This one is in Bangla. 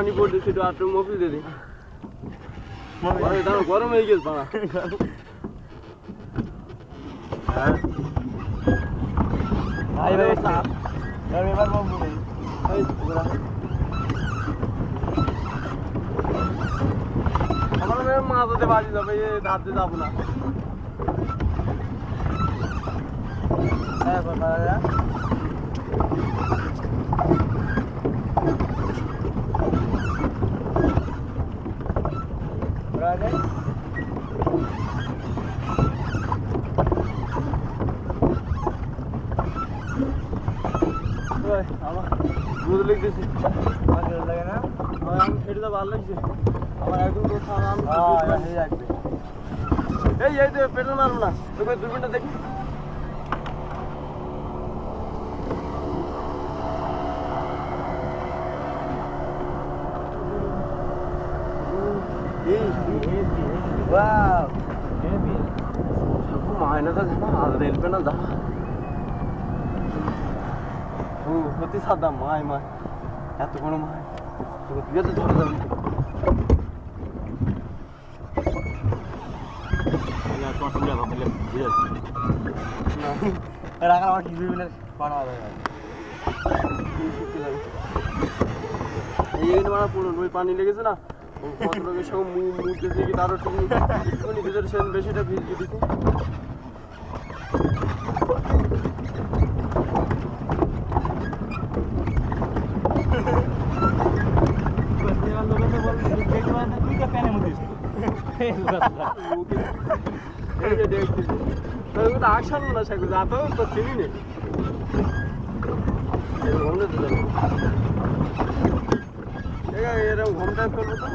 পানি পড়ছে সেটা আর মোবিল দিয়ে দিই গরম হয়ে গেছে পানা আমার মাছ হতে বাজি যাবে ধারতে যাবো না আমার দুধ লেগেছে লাগে না আমি খেতে ভালো লাগছে আমার একদম এই এই তো পেট্রোল মারবো না তোকে দূরবীনটা দেখি মায়না তো আর রেলবে না যা সত্যি সাদা মায় মায় এত কোনো মায় ঠিক আছে ধরে যাবে পানি লেগেছে না ভদ্রলোকের সব মুখে থেকে তারও ঠিক একটুখানি ভিতরে সে বেশিটা ভিজিয়ে দিতে আসল না সেগুলো যাতে তো চিনি নেই এরকম ঘন্টায় ফেলবো তো